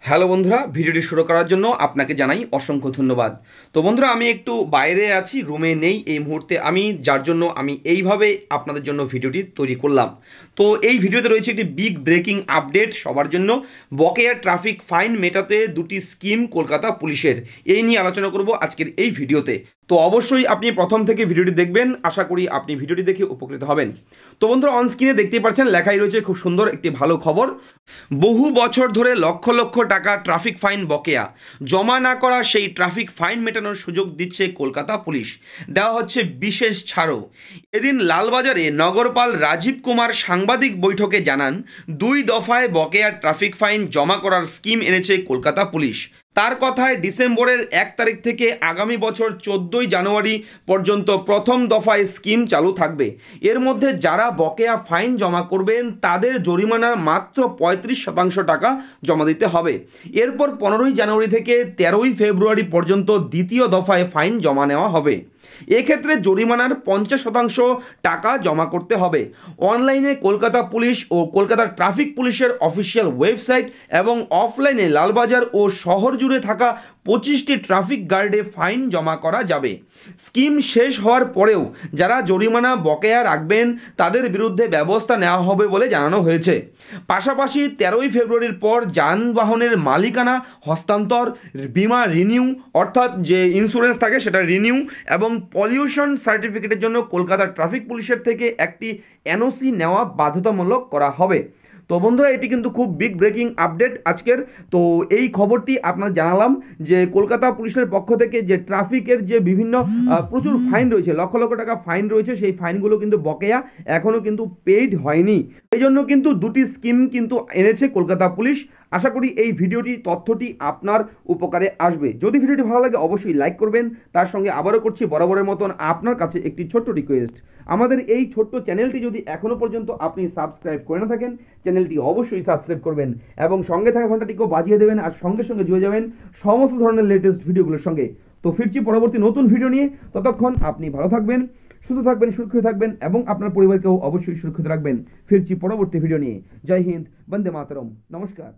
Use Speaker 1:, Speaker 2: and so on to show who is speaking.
Speaker 1: Hello বন্ধুরা, ভিডিওটি শুরু করার জন্য আপনাকে জানাই অসংখ্য ধন্যবাদ। তো বন্ধুরা, আমি একটু বাইরে আছি, রুমে নেই এই মুহূর্তে আমি, যার জন্য আমি এইভাবে আপনাদের জন্য ভিডিওটি তৈরি করলাম। তো এই ভিডিওতে রয়েছে একটি বিগ ব্রেকিং আপডেট সবার জন্য। বকেয়া ট্রাফিক ফাইন মেটাতে দুটি স্কিম কলকাতা পুলিশের, এই নিয়ে আলোচনা করব আজকের এই ভিডিওতে। তো অবশ্যই আপনি প্রথম থেকে ভিডিওটি দেখবেন, আশা করি আপনি ভিডিওটি দেখে উপকৃত হবেন। তো বন্ধুরা, অন স্ক্রিনে দেখতেই পাচ্ছেন লেখাই রয়েছে খুব সুন্দর একটি ভালো খবর। বহু বছর ধরে লক্ষ লক্ষ টাকা ট্রাফিক ফাইন বকেয়া, জমা না করা সেই ট্রাফিক ফাইন মেটানোর সুযোগ দিচ্ছে কলকাতা পুলিশ। দেওয়া হচ্ছে বিশেষ ছাড়ও। এদিন লালবাজারে নগরপাল রাজীব কুমার সাংবাদিক বৈঠকে জানান, 2 দফায় বকেয়া ট্রাফিক ফাইন জমা করার স্কিম এনেছে কলকাতা পুলিশ। তার কথায় ডিসেম্বরের 1 তারিখ থেকে আগামী বছর 14ই জানুয়ারি পর্যন্ত প্রথম দফায় স্কিম চালু থাকবে। এর মধ্যে যারা বকেয়া ফাইন জমা করবেন তাদের জরিমানার মাত্র 35% টাকা জমা দিতে হবে। এরপর 15ই জানুয়ারি থেকে 13ই ফেব্রুয়ারি পর্যন্ত দ্বিতীয় দফায় ফাইন জমা নেওয়া হবে। এক্ষেত্রে জরিমানার 50% টাকা জমা করতে হবে। অনলাইনে কলকাতা পুলিশ ও কলকাতা ট্রাফিক পুলিশের অফিসিয়াল ওয়েবসাইট এবং অফলাইনে লালবাজার ও শহর জুড়ে থাকা 25টি ট্রাফিক গার্ডে ফাইন জমা করা যাবে। স্কিম শেষ হওয়ার পরেও যারা জরিমানা বকেয়া রাখবেন তাদের বিরুদ্ধে ব্যবস্থা নেওয়া হবে বলে জানানো হয়েছে। পাশাপাশি 13ই ফেব্রুয়ারির পর যানবাহনের মালিকানা হস্তান্তর, বিমা রিনিউ অর্থাৎ যে ইন্স্যুরেন্স থাকে সেটা রিনিউ এবং পলিউশন সার্টিফিকেটের জন্য কলকাতা ট্রাফিক পুলিশের থেকে একটি এনওসি নেওয়া বাধ্যতামূলক করা হবে। তো বন্ধুরা, এটি কিন্তু খুব বিগ ব্রেকিং আপডেট আজকের। তো এই খবরটি আপনার জানালাম যে কলকাতা পুলিশের পক্ষ থেকে যে ট্রাফিকের যে বিভিন্ন প্রচুর ফাইন রয়েছে, লক্ষ লক্ষ টাকা ফাইন রয়েছে, সেই ফাইনগুলো কিন্তু বকেয়া, এখনও কিন্তু পেইড হয়নি। এই জন্য কিন্তু দুটি স্কিম কিন্তু এনেছে কলকাতা পুলিশ। আশা করি এই ভিডিওটি তথ্যটি আপনার উপকারে আসবে। যদি ভিডিওটি ভালো লাগে অবশ্যই লাইক করবেন। তার সঙ্গে আবারও করছি বরাবরের মতন আপনার কাছে একটি ছোট্ট রিকোয়েস্ট, আমাদের এই ছোট্ট চ্যানেলটি যদি এখনও পর্যন্ত আপনি সাবস্ক্রাইব করে না থাকেন, চ্যানেলটি অবশ্যই সাবস্ক্রাইব করবেন এবং সঙ্গে থাকা ঘন্টাটিকেও বাজিয়ে দেবেন, আর সঙ্গে সঙ্গে জুড়ে যাবেন সমস্ত ধরনের লেটেস্ট ভিডিওগুলোর সঙ্গে। তো ফিরছি পরবর্তী নতুন ভিডিও নিয়ে। ততক্ষণ আপনি ভালো থাকবেন, সুস্থ থাকবেন, সুরক্ষিত থাকবেন এবং আপনার পরিবারকেও অবশ্যই সুরক্ষিত রাখবেন। ফিরছি পরবর্তী ভিডিও নিয়ে। জয় হিন্দ, বন্দে মাতরম, নমস্কার।